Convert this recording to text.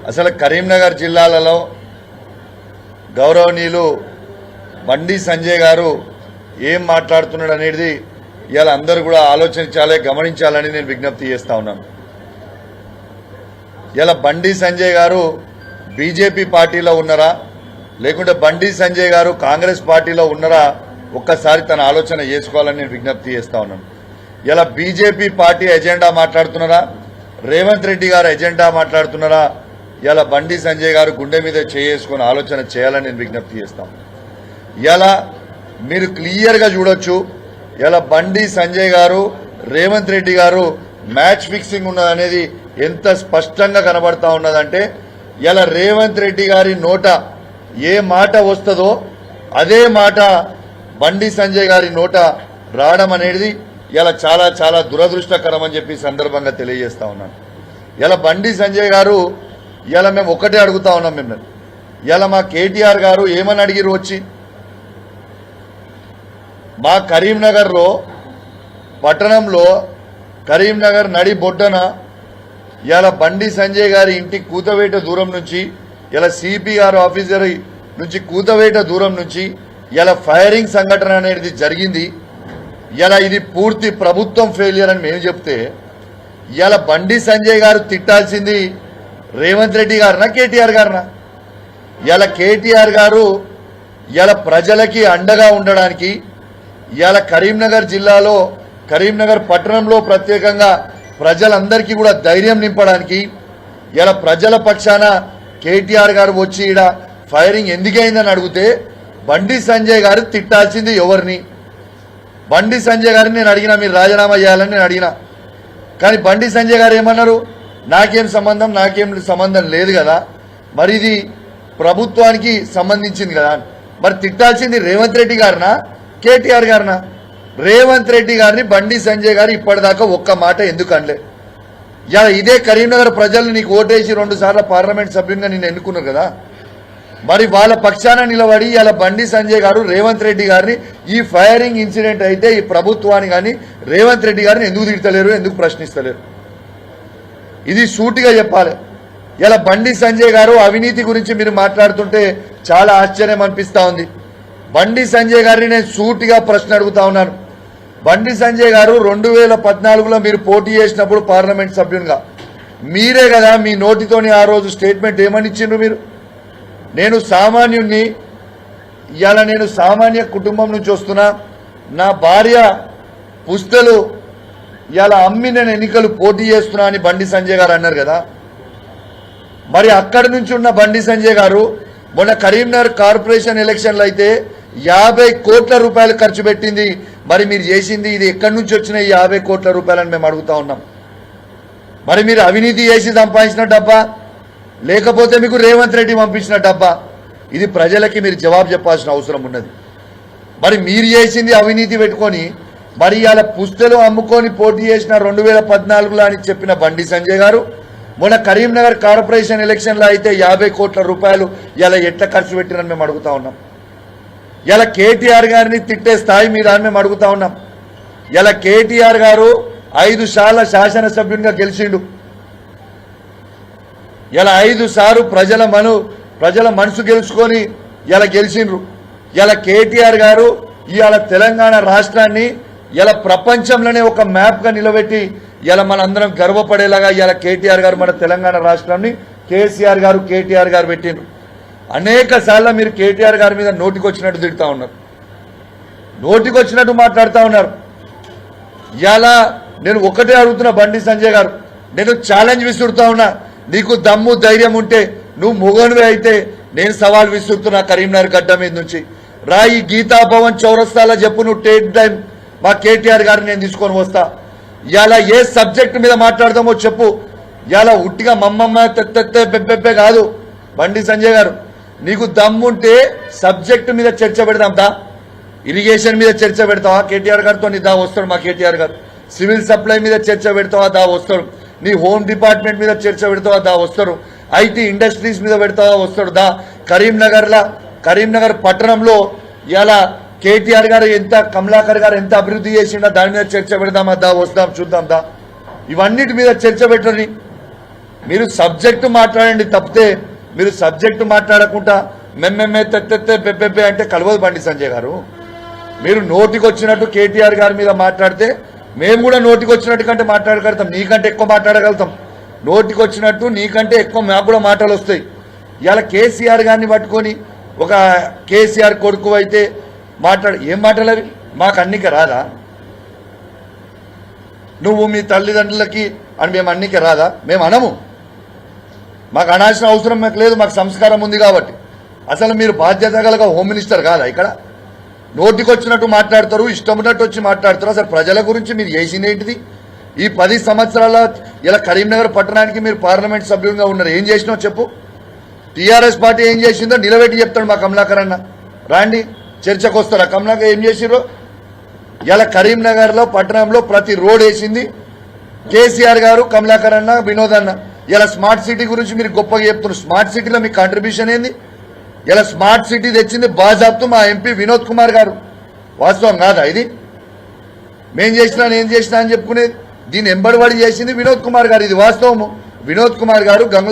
అసలు కరీంనగర్ జిల్లాలలో గౌరవనీయులు బండి సంజయ్ గారు ఏం మాట్లాడుతున్నాడు అనేది ఇవాళ అందరూ కూడా ఆలోచించాలి, గమనించాలని నేను విజ్ఞప్తి చేస్తా ఉన్నాను. ఇలా బండి సంజయ్ గారు బీజేపీ పార్టీలో ఉన్నారా లేకుంటే బండి సంజయ్ గారు కాంగ్రెస్ పార్టీలో ఉన్నారా ఒక్కసారి తన ఆలోచన చేసుకోవాలని నేను విజ్ఞప్తి చేస్తా ఉన్నాను. ఇలా బీజేపీ పార్టీ ఎజెండా మాట్లాడుతున్నారా, రేవంత్ రెడ్డి గారు ఎజెండా మాట్లాడుతున్నారా, ఇలా బండి సంజయ్ గారు గుండె మీద చేసుకుని ఆలోచన చేయాలని నేను విజ్ఞప్తి చేస్తాను. ఇలా మీరు క్లియర్గా చూడొచ్చు, ఇలా బండి సంజయ్ గారు రేవంత్ రెడ్డి గారు మ్యాచ్ ఫిక్సింగ్ ఉన్నదనేది ఎంత స్పష్టంగా కనబడతా ఉన్నదంటే, ఇలా రేవంత్ రెడ్డి గారి నోట ఏ మాట వస్తుందో అదే మాట బండి సంజయ్ గారి నోట రావడం అనేది ఇలా చాలా చాలా దురదృష్టకరం అని చెప్పి సందర్భంగా తెలియజేస్తా ఉన్నాను. ఇలా బండి సంజయ్ గారు ఇలా మేము ఒకటే అడుగుతా ఉన్నాం మిమ్మల్ని, ఇలా మా కేటీఆర్ గారు ఏమని అడిగిరు వచ్చి మా కరీంనగర్లో పట్టణంలో కరీంనగర్ నడి బొడ్డన ఇలా బండి సంజయ్ గారి ఇంటికి కూతవేట దూరం నుంచి ఇలా సిపిఆర్ ఆఫీసర్ నుంచి కూతవేట దూరం నుంచి ఇలా ఫైరింగ్ సంఘటన అనేది జరిగింది. ఇలా ఇది పూర్తి ప్రభుత్వం ఫెయిలియర్ అని మేము చెప్తే ఇలా బండి సంజయ్ గారు తిట్టాల్సింది రేవంత్ రెడ్డి గారినా కేటీఆర్ గారినా? ఇలా కేటీఆర్ గారు ఇలా ప్రజలకి అండగా ఉండడానికి ఇలా కరీంనగర్ జిల్లాలో కరీంనగర్ పట్టణంలో ప్రత్యేకంగా ప్రజలందరికీ కూడా ధైర్యం నింపడానికి ఇలా ప్రజల పక్షాన కేటీఆర్ గారు వచ్చి ఈడ ఫైరింగ్ ఎందుకైందని అడిగితే బండి సంజయ్ గారు తిట్టాల్సింది ఎవరిని? బండి సంజయ్ గారిని నేను అడిగినా, మీరు రాజీనామా చేయాలని నేను అడిగినా, కానీ బండి సంజయ్ గారు ఏమన్నారు, నాకేం సంబంధం లేదు కదా, మరి ఇది ప్రభుత్వానికి సంబంధించింది కదా, మరి తిట్టాల్సింది రేవంత్ రెడ్డి గారినా కేటీఆర్ గారినా? రేవంత్ రెడ్డి గారిని బండి సంజయ్ గారు ఇప్పటిదాకా ఒక్క మాట ఎందుకు అనలే? ఇలా ఇదే కరీంనగర్ ప్రజలు నీకు ఓటేసి 2 సార్లు పార్లమెంట్ సభ్యునిగా నేను ఎన్నుకున్నారు కదా, మరి వాళ్ళ పక్షాన నిలబడి ఇలా బండి సంజయ్ గారు రేవంత్ రెడ్డి గారిని ఈ ఫైరింగ్ ఇన్సిడెంట్ అయితే ఈ ప్రభుత్వాన్ని కానీ రేవంత్ రెడ్డి గారిని ఎందుకు తిడతలేరు, ఎందుకు ప్రశ్నిస్తలేరు? ఇది సూటిగా చెప్పాలి. ఇలా బండి సంజయ్ గారు అవినీతి గురించి మీరు మాట్లాడుతుంటే చాలా ఆశ్చర్యం అనిపిస్తా ఉంది. బండి సంజయ్ గారిని నేను సూటిగా ప్రశ్న అడుగుతా ఉన్నాను. బండి సంజయ్ గారు 2014లో మీరు పోటీ చేసినప్పుడు పార్లమెంట్ సభ్యునిగా మీరే కదా మీ నోటితోని ఆ రోజు స్టేట్మెంట్ ఏమని ఇచ్చిండ్రు మీరు? నేను సామాన్యుణ్ణి, ఇవాళ నేను సామాన్య కుటుంబం నుంచి వస్తున్నా, నా భార్య పుస్తలు ఇవాళ అమ్మి నేను ఎన్నికలు పోటీ చేస్తున్నా అని బండి సంజయ్ గారు అన్నారు కదా. మరి అక్కడి నుంచి ఉన్న బండి సంజయ్ గారు మొన్న కరీంనగర్ కార్పొరేషన్ ఎలక్షన్లు అయితే 50 కోట్ల రూపాయలు ఖర్చు పెట్టింది. మరి మీరు చేసింది ఇది ఎక్కడి నుంచి వచ్చిన ఈ 50 కోట్ల రూపాయలని మేము అడుగుతా ఉన్నాం. మరి మీరు అవినీతి చేసి సంపాదించిన డబ్బా లేకపోతే మీకు రేవంత్ రెడ్డి పంపించిన డబ్బా? ఇది ప్రజలకి మీరు జవాబు చెప్పాల్సిన అవసరం ఉన్నది. మరి మీరు చేసింది అవినీతి పెట్టుకొని మరి ఇలా పుస్తలు అమ్ముకొని పోటీ చేసిన 2014లో అని చెప్పిన బండి సంజయ్ గారు మొన్న కరీంనగర్ కార్పొరేషన్ ఎలక్షన్లో అయితే 50 కోట్ల రూపాయలు ఇలా ఎట్లా ఖర్చు పెట్టినని మేము అడుగుతా ఉన్నాం. ఇలా కేటీఆర్ గారిని తిట్టే స్థాయి మీద అని మేము అడుగుతా ఉన్నాం. ఇలా కేటీఆర్ గారు 5 సార్ల శాసనసభ్యునిగా గెలిచిండు. ఇలా 5 సార్లు ప్రజల మనసు గెలుచుకొని ఇలా గెలిచిండ్రు. ఇలా కేటీఆర్ గారు ఇవాళ తెలంగాణ రాష్ట్రాన్ని ఇలా ప్రపంచంలోనే ఒక మ్యాప్గా నిలబెట్టి ఇలా మనందరం గర్వపడేలాగా ఇలా కేటీఆర్ గారు మన తెలంగాణ రాష్ట్రాన్ని కేసీఆర్ గారు కేటీఆర్ గారు పెట్టిండ్రు. అనేక సార్లు మీరు కేటీఆర్ గారి మీద నోటికొచ్చినట్టు తిడుతూ ఉన్నారు, నోటికొచ్చినట్టు మాట్లాడుతూ ఉన్నారు. ఇలా నేను ఒకటే అడుగుతున్నా బండి సంజయ్ గారు, నేను ఛాలెంజ్ విసురుతా ఉన్నా, నీకు దమ్ము ధైర్యం ఉంటే నువ్వు మొగనువే అయితే నేను సవాల్ విసురుతున్నా కరీంనగర్ గడ్డ మీద నుంచి రా, ఈ గీతా భవన్ చౌరస్తాలో చెప్పు, నువ్వు టేక్ టైం మా కేటీఆర్ గారిని నేను తీసుకొని వస్తా. ఇలా ఏ సబ్జెక్ట్ మీద మాట్లాడదామో చెప్పు. ఇలా ఉట్టిగా మమ్మమ్మ పెబ్బెబ్బే కాదు. బండి సంజయ్ గారు నీకు దమ్ముంటే సబ్జెక్టు మీద చర్చ పెడదాం దా. ఇరిగేషన్ మీద చర్చ పెడతావా కేటీఆర్ గారితో? దా వస్తాడు మా కేటీఆర్ గారు. సివిల్ సప్లై మీద చర్చ పెడతావా? దా వస్తాడు. నీ హోమ్ డిపార్ట్మెంట్ మీద చర్చ పెడతావా? దా వస్తాడు. ఐటీ ఇండస్ట్రీస్ మీద పెడతావా? వస్తాడు. దా కరీంనగర్ పట్టణంలో ఇలా కేటీఆర్ గారు ఎంత, కమలాకర్ గారు ఎంత అభివృద్ధి చేసిండో దాని మీద చర్చ పెడదామా? దా వస్తాం చూద్దాం దా. ఇవన్నిటి మీద చర్చ పెట్టని మీరు సబ్జెక్టు మాట్లాడండి తప్పితే మీరు సబ్జెక్టు మాట్లాడకుండా మెమ్మెమ్మే తెత్తెత్తే పెప్పెప్పే అంటే కలవదు బండి సంజయ్ గారు. మీరు నోటికి వచ్చినట్టు కేటీఆర్ గారి మీద మాట్లాడితే మేము కూడా నోటికి వచ్చినట్టు కంటే మాట్లాడగలుగుతాం, నీకంటే ఎక్కువ మాట్లాడగలుగుతాం. నోటికి వచ్చినట్టు నీకంటే ఎక్కువ మాకు కూడా మాటలు వస్తాయి. ఇలా కేసీఆర్ గారిని పట్టుకొని ఒక కేసీఆర్ కొడుకు అయితే ఏం మాటలు అవి? మాకు అన్నిక రాదా? నువ్వు మీ తల్లిదండ్రులకి అని మేము అన్నిక రాదా? మేము అనము, మాకు అనాల్సిన అవసరం మాకు లేదు, మాకు సంస్కారం ఉంది కాబట్టి. అసలు మీరు బాధ్యత గల హోమ్ మినిస్టర్ కాదా? ఇక్కడ నోటికి వచ్చినట్టు మాట్లాడతారు, ఇష్టం ఉన్నట్టు వచ్చి మాట్లాడతారు. అసలు ప్రజల గురించి మీరు చేసింది ఏంటిది? ఈ 10 సంవత్సరాల ఇలా కరీంనగర్ పట్టణానికి మీరు పార్లమెంట్ సభ్యులుగా ఉన్నారు, ఏం చేసినావు చెప్పు. టీఆర్ఎస్ పార్టీ ఏం చేసిందో నిలబెట్టి చెప్తాడు మా కమలాకర్ అన్న. రాండి చర్చకు వస్తారా? కమలాకర్ ఏం చేసిరో ఇలా కరీంనగర్లో పట్టణంలో ప్రతి రోడ్ వేసింది కేసీఆర్ గారు, కమలాకర్ అన్న, వినోద్ అన్న. ఇలా స్మార్ట్ సిటీ గురించి మీరు గొప్పగా చెప్తున్నారు. స్మార్ట్ సిటీలో మీ కాంట్రిబ్యూషన్ ఏంది? ఇలా స్మార్ట్ సిటీ తెచ్చింది బాజాబ్తు మా ఎంపీ వినోద్ కుమార్ గారు. వాస్తవం కాదా ఇది? మేం చేసినా నేను చేసినా అని చెప్పుకునేది. దీన్ని ఎంబడివాడి చేసింది వినోద్ కుమార్ గారు. ఇది వాస్తవము. వినోద్ కుమార్ గారు గంగ